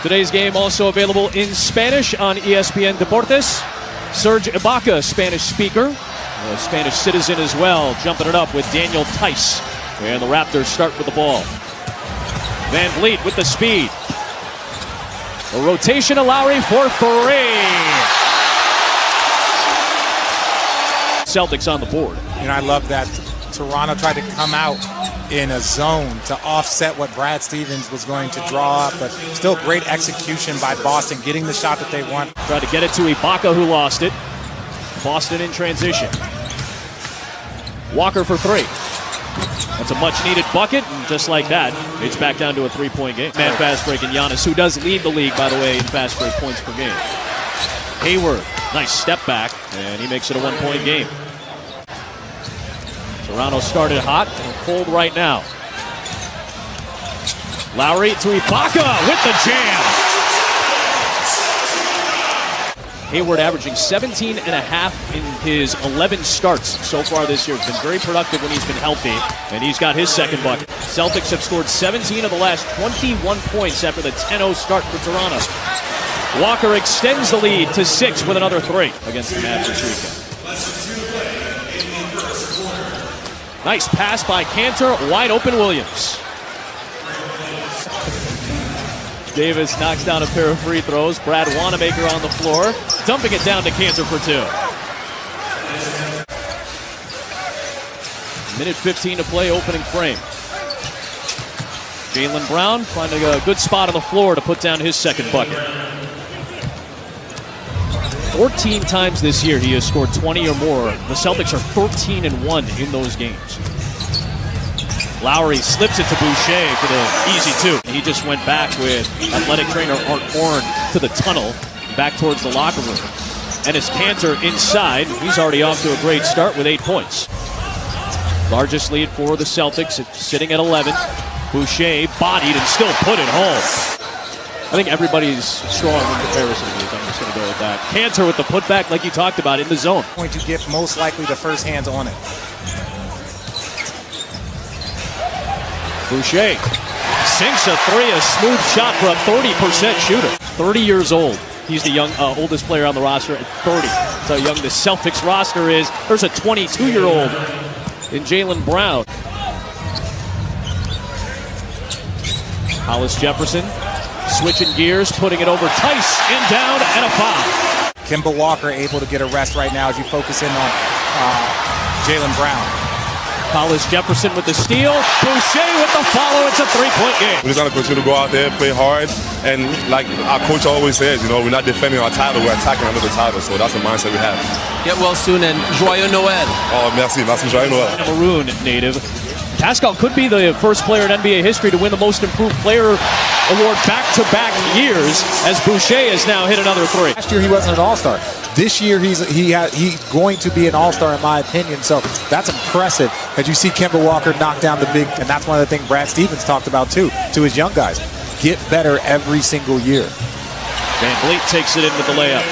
Today's game also available in Spanish on ESPN Deportes. Serge Ibaka, Spanish speaker, a Spanish citizen as well, jumping it up with Daniel Tice. And the Raptors start with the ball. Van Vliet with the speed. A rotation of Lowry for three. Celtics on the board. And I love that Toronto tried to come out in a zone to offset what Brad Stevens was going to draw up, but still great execution by Boston, getting the shot that they want. Tried to get it to Ibaka, who lost it. Boston in transition. Walker for three. That's a much-needed bucket, and just like that, it's back down to a three-point game. Man fast break and Giannis, who does lead the league, by the way, in fast break points per game. Hayward, nice step back, and he makes it a one-point game. Toronto started hot and cold right now. Lowry to Ibaka with the jam. Hayward averaging 17 and a half in his 11 starts so far this year. He's been very productive when he's been healthy, and he's got his second bucket. Celtics have scored 17 of the last 21 points after the 10-0 start for Toronto. Walker extends the lead to 6 with another three against the Mavs this weekend. Nice pass by Cantor, wide open Williams. Davis knocks down a pair of free throws. Brad Wanamaker on the floor, dumping it down to Cantor for two. Minute 15 to play, opening frame. Jaylen Brown finding a good spot on the floor to put down his second bucket. 14 times this year he has scored 20 or more. The Celtics are 13-1 in those games. Lowry slips it to Boucher for the easy two. He just went back with athletic trainer Art Horn to the tunnel, back towards the locker room. And as Cantor inside, he's already off to a great start with 8 points. Largest lead for the Celtics, sitting at 11. Boucher bodied and still put it home. I think everybody's strong in comparison to these. I'm just going to go with that. Cantor with the putback, like you talked about, in the zone. Going to get most likely the first hands on it. Boucher sinks a three, a smooth shot for a 30% shooter. 30 years old. He's the young, oldest player on the roster at 30. That's how young the Celtics roster is. There's a 22-year-old in Jaylen Brown. Hollis Jefferson switching gears, putting it over Tice, and down, and a foul. Kemba Walker able to get a rest right now as you focus in on Jaylen Brown. Hollis Jefferson with the steal. Boucher with the follow. It's a three-point game. We're just going to continue to go out there, play hard, and like our coach always says, you know, we're not defending our title, we're attacking another title. So that's the mindset we have. Get well soon and joyeux Noël. Oh, merci, joyeux Noël. Maroon native. Pascal could be the first player in NBA history to win the Most Improved Player award back-to-back years, as Boucher has now hit another three. Last year he wasn't an All-Star. This year he's going to be an All-Star in my opinion. So that's impressive as you see Kemba Walker knock down the big, and that's one of the things Brad Stevens talked about too, to his young guys. Get better every single year. Van Vliet takes it in with the layup.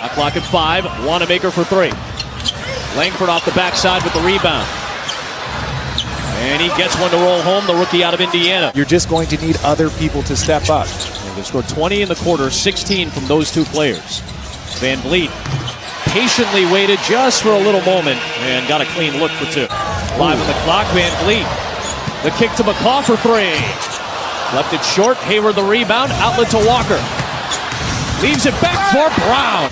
A clock at 5. Wanamaker for three. Langford off the backside with the rebound. And he gets one to roll home, the rookie out of Indiana. You're just going to need other people to step up. They scored 20 in the quarter, 16 from those two players. Van Vliet patiently waited just for a little moment and got a clean look for two. 5 on the clock, Van Vliet. The kick to McCaw for three. Left it short, Hayward the rebound, outlet to Walker. Leaves it back for Brown.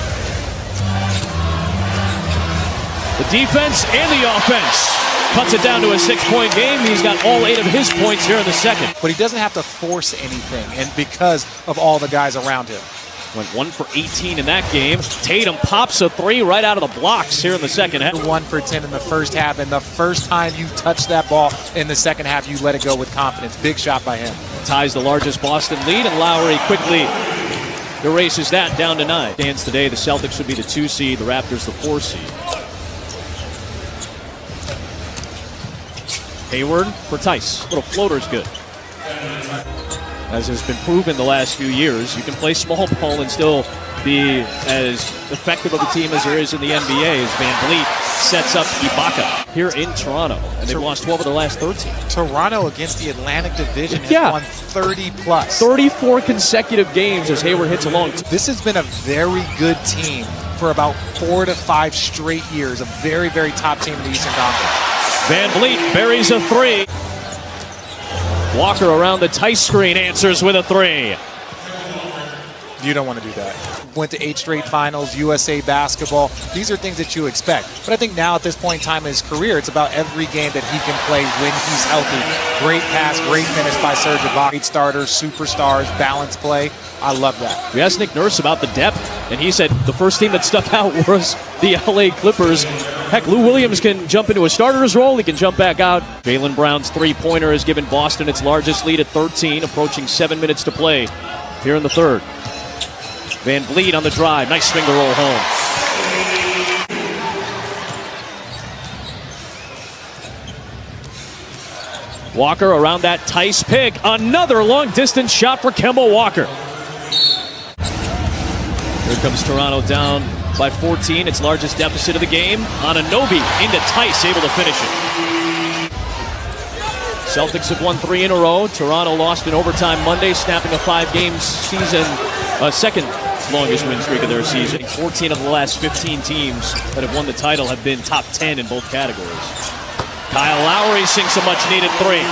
The defense and the offense. Cuts it down to a 6-point game. He's got all 8 of his points here in the second. But he doesn't have to force anything, and because of all the guys around him. Went 1 for 18 in that game. Tatum pops a three right out of the blocks here in the second half. 1 for 10 in the first half, and the first time you touch that ball in the second half, you let it go with confidence. Big shot by him. Ties the largest Boston lead, and Lowry quickly erases that down to 9. Stands today, the Celtics would be the 2 seed, the Raptors the 4 seed. Hayward for Tice. Little floater's good. As has been proven the last few years, you can play small ball and still be as effective of a team as there is in the NBA as Van Vliet sets up Ibaka here in Toronto. And they've lost 12 of their last 13. Toronto against the Atlantic Division has won 30+. 34 consecutive games as Hayward hits along. This has been a very good team for about 4 to 5 straight years. A very, very top team in the Eastern Conference. Van Vliet buries a three. Walker around the tight screen answers with a three. You don't want to do that. Went to 8 straight finals, USA basketball. These are things that you expect. But I think now at this point in time in his career, it's about every game that he can play when he's healthy. Great pass, great finish by Serge Ibaka. Great starters, superstars, balanced play. I love that. We asked Nick Nurse about the depth, and he said the first team that stuck out was the LA Clippers. Heck, Lou Williams can jump into a starter's role. He can jump back out. Jaylen Brown's three-pointer has given Boston its largest lead at 13, approaching 7 minutes to play here in the third. Van Vliet on the drive. Nice finger roll home. Walker around that Tice pick. Another long-distance shot for Kemba Walker. Here comes Toronto down by 14. Its largest deficit of the game. Anunoby into Tice, able to finish it. Celtics have won 3 in a row. Toronto lost in overtime Monday, snapping a 5-game season, second longest win streak of their season. 14 of the last 15 teams that have won the title have been top 10 in both categories. Kyle Lowry sinks a much-needed three.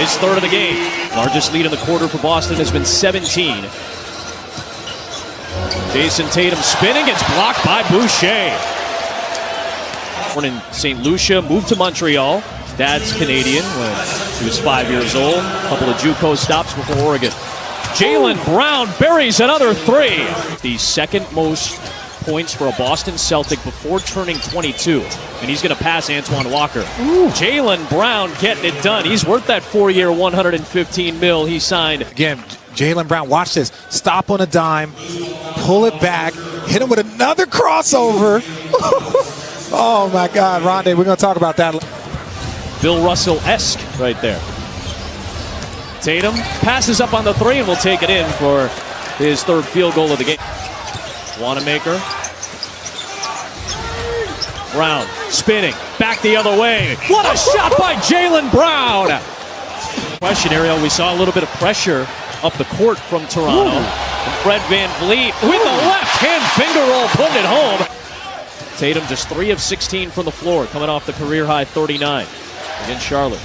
His third of the game. Largest lead in the quarter for Boston has been 17. Jason Tatum spinning. It's blocked by Boucher. Born in St. Lucia, moved to Montreal. Dad's Canadian when he was 5 years old. A couple of JUCO stops before Oregon. Jaylen Brown buries another three. The second most points for a Boston Celtic before turning 22. And he's going to pass Antoine Walker. Jaylen Brown getting it done. He's worth that 4-year, $115 million he signed. Again, Jaylen Brown, watch this. Stop on a dime, pull it back, hit him with another crossover. Oh, my God, Rondé, we're going to talk about that. Bill Russell-esque right there. Tatum passes up on the three and will take it in for his third field goal of the game. Wanamaker. Brown spinning back the other way. What a shot by Jaylen Brown! Question, Ariel, we saw a little bit of pressure up the court from Toronto. And Fred Van Vliet with the left-hand finger roll putting it home. Tatum just 3 of 16 from the floor, coming off the career-high 39 against Charlotte.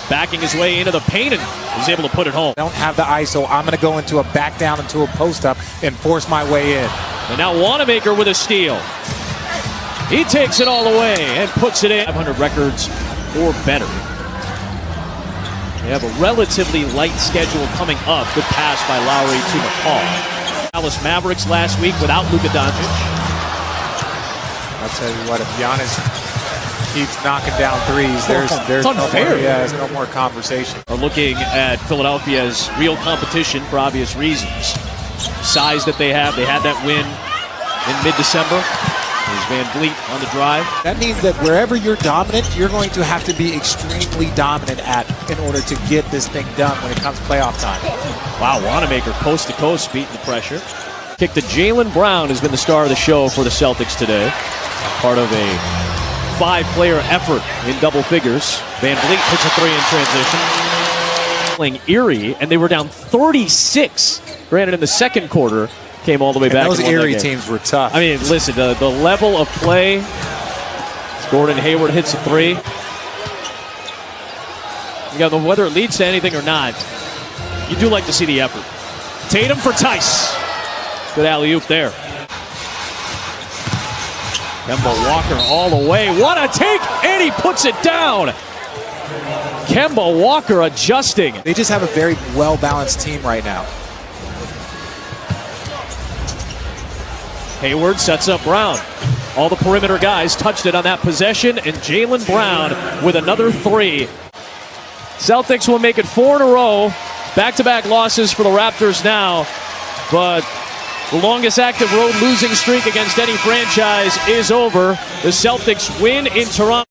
Backing his way into the paint and is able to put it home. I don't have the ISO. I'm going to go into a back down into a post-up and force my way in. And now Wanamaker with a steal. He takes it all the way and puts it in. 500 records or better. They have a relatively light schedule coming up. Good pass by Lowry to McCall. Dallas Mavericks last week without Luka Doncic. I'll tell you what, if Giannis keeps knocking down threes, there's unfair. There's no more conversation. Are looking at Philadelphia's real competition for obvious reasons. Size that they have. They had that win in mid-December. There's Van Vliet on the drive. That means that wherever you're dominant, you're going to have to be extremely dominant at in order to get this thing done when it comes playoff time. Wow, Wanamaker coast to coast beating the pressure. Kick to Jaylen Brown has been the star of the show for the Celtics today. Part of a 5-player effort in double figures. Van Vliet hits a three in transition. Playing Erie, and they were down 36. Granted, in the second quarter, came all the way back. Those Erie teams were tough. I mean, listen, the level of play. Gordon Hayward hits a three. You got whether it leads to anything or not, you do like to see the effort. Tatum for Tice. Good alley-oop there. Kemba Walker all the way. What a take! And he puts it down. Kemba Walker adjusting. They just have a very well-balanced team right now. Hayward sets up Brown. All the perimeter guys touched it on that possession, and Jaylen Brown with another three. Celtics will make it 4 in a row. Back-to-back losses for the Raptors now, but the longest active road losing streak against any franchise is over. The Celtics win in Toronto.